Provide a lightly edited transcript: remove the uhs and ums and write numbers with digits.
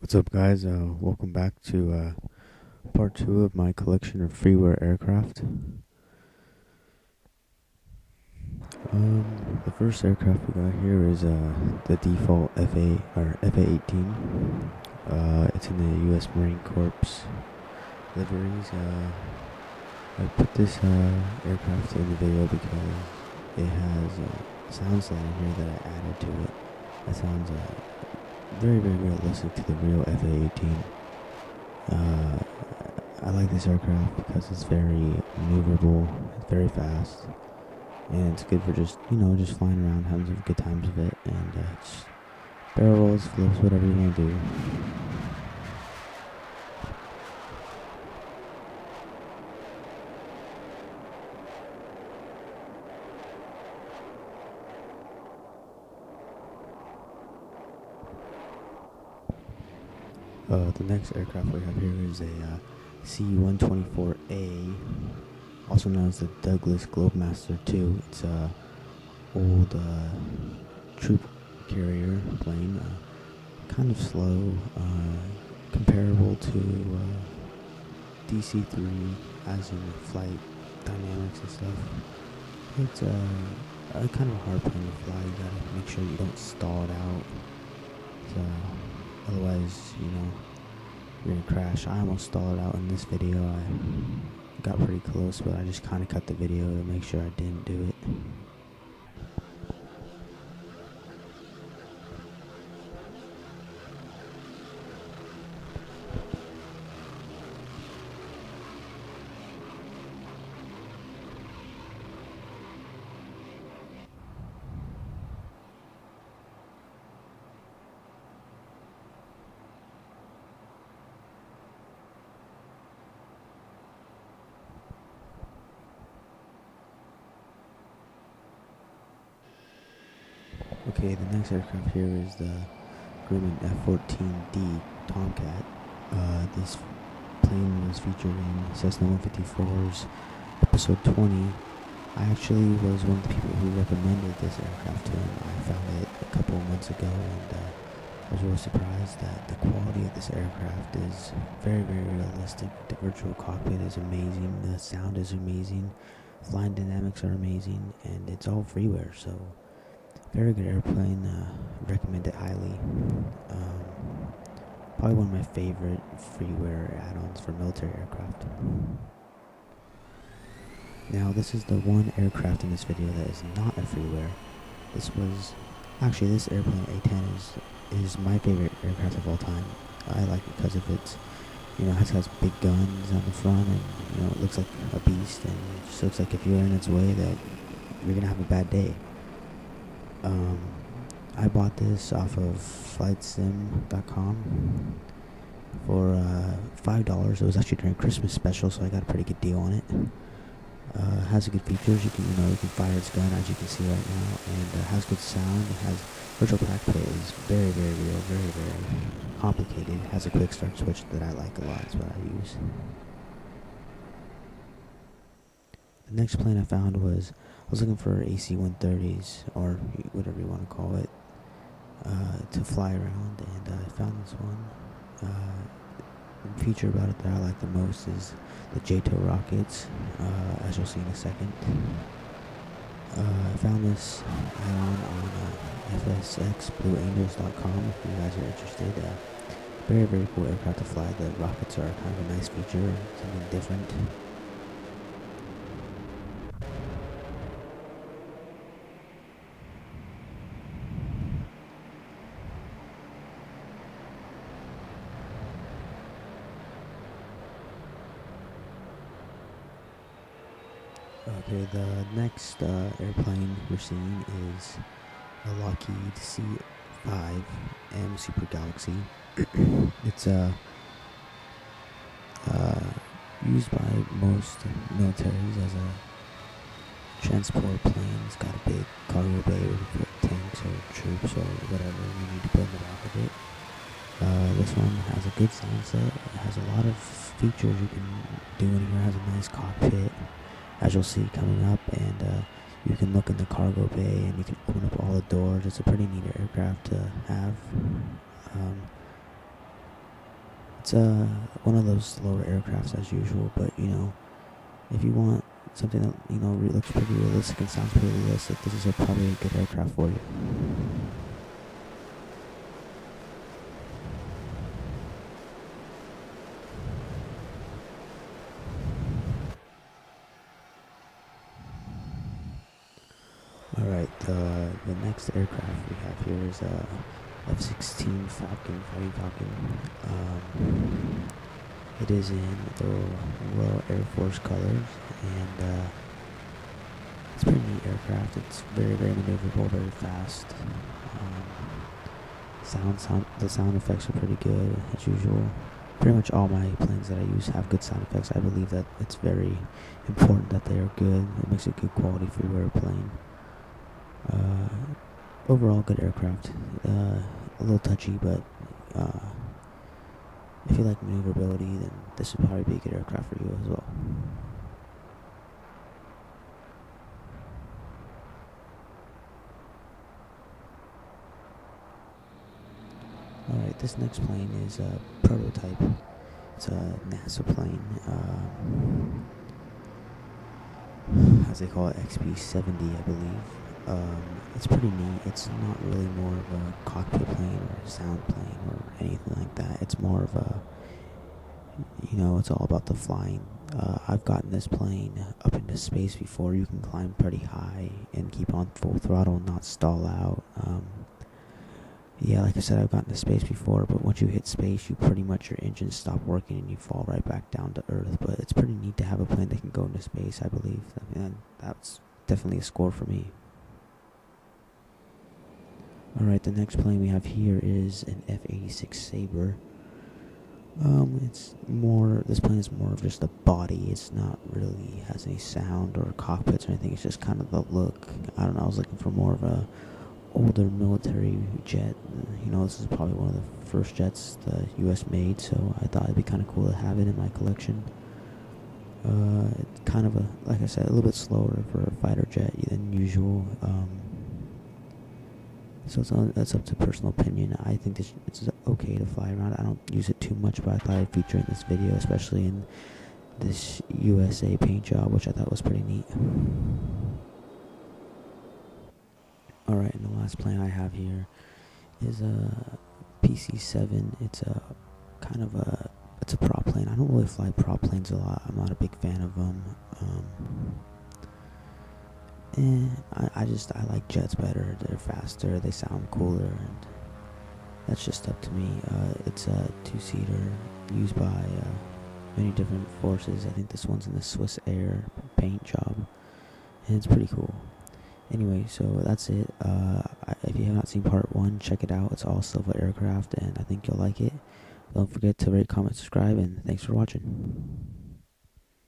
What's up, guys? Welcome back to part 2 of my collection of freeware aircraft. The first aircraft we got here is the default FA or FA-18. It's in the U.S. Marine Corps liveries. I put this aircraft in the video because it has a sound set in here that I added to it. That sounds very, very realistic to the real FA-18. I like this aircraft because it's very maneuverable, it's very fast, and it's good for just flying around, having some good times with it, and just barrel rolls, flips, whatever you want to do. The next aircraft we have here is a C-124A, also known as the Douglas Globemaster II. It's a old troop carrier plane, kind of slow, comparable to DC-3 as in flight dynamics and stuff. It's a kind of a hard plane to fly. You gotta make sure you don't stall it out. Otherwise, you're gonna crash. I almost stalled out in this video. I got pretty close, but I just kind of cut the video to make sure I didn't do it. Okay, the next aircraft here is the Grumman F-14D Tomcat. This plane was featured in Cessna 154's episode 20. I actually was one of the people who recommended this aircraft to him. I found it a couple of months ago, and I was really surprised that the quality of this aircraft is very, very realistic. The virtual cockpit is amazing, the sound is amazing, flying dynamics are amazing, and it's all freeware, so very good airplane, recommend it highly. Probably one of my favorite freeware add-ons for military aircraft. Now, this is the one aircraft in this video that is not a freeware. This airplane A-10 is my favorite aircraft of all time. I like it because of its, it has big guns on the front, and it looks like a beast, and it just looks like if you're in its way that you're gonna have a bad day. I bought this off of flightsim.com for $5. It was actually during Christmas special, so I got a pretty good deal on it. Has good features. You can fire its gun, as you can see right now, and has good sound. It has virtual cockpit is very, very real, very, very complicated. It has a quick start switch that I like a lot. It's what I use. The next plane I found was, I was looking for AC-130s, or whatever you want to call it, to fly around, and I found this one. The feature about it that I like the most is the JTO rockets, as you'll see in a second. I found this add-on on fsxblueangels.com if you guys are interested. Very, very cool aircraft to fly. The rockets are kind of a nice feature, something different. Okay, the next airplane we're seeing is a Lockheed C-5M Super Galaxy. It's used by most militaries as a transport plane. It's got a big cargo bay where you put tanks or troops or whatever you need to put in the back of it. This one has a good sound set. It has a lot of features you can do in here. It has a nice cockpit, as you'll see coming up, and you can look in the cargo bay and you can open up all the doors. It's a pretty neat aircraft to have. It's one of those slower aircrafts as usual, but if you want something that looks pretty realistic and sounds pretty realistic, this is probably a good aircraft for you. Alright, the next aircraft we have here is a F-16 Fighting Falcon. It is in the Royal Air Force colors, and it's a pretty neat aircraft. It's very, very maneuverable, very fast. The sound effects are pretty good as usual. Pretty much all my planes that I use have good sound effects. I believe that it's very important that they are good. It makes a good quality freeware plane. Overall, good aircraft. A little touchy, but if you like maneuverability, then this would probably be a good aircraft for you as well. Alright, this next plane is a prototype. It's a NASA plane. As they call it, XB-70, I believe. It's pretty neat. It's not really more of a cockpit plane or a sound plane or anything like that. It's more of a, it's all about the flying. I've gotten this plane up into space before. You can climb pretty high and keep on full throttle and not stall out. Yeah, like I said, I've gotten to space before, but once you hit space, your engines stop working and you fall right back down to Earth. But it's pretty neat to have a plane that can go into space, I believe. That's definitely a score for me. Alright, the next plane we have here is an F-86 Sabre. This plane is more of just a body. It's not really has any sound or cockpits or anything. It's just kind of the look. I don't know, I was looking for more of a older military jet. This is probably one of the first jets the U.S. made, so I thought it'd be kind of cool to have it in my collection. It's kind of like I said, a little bit slower for a fighter jet than usual. So that's up to personal opinion. I think it's okay to fly around. I don't use it too much, but I thought I'd feature in this video, especially in this USA paint job, which I thought was pretty neat. Alright, and the last plane I have here is a PC-7. It's a prop plane. I don't really fly prop planes a lot. I'm not a big fan of them. I like jets better. They're faster, they sound cooler, and that's just up to me. It's a two-seater used by many different forces. I think this one's in the Swiss Air paint job, and it's pretty cool. Anyway, so that's it. If you have not seen part 1, check it out. It's all Silva Aircraft, and I think you'll like it. Don't forget to rate, comment, subscribe, and thanks for watching.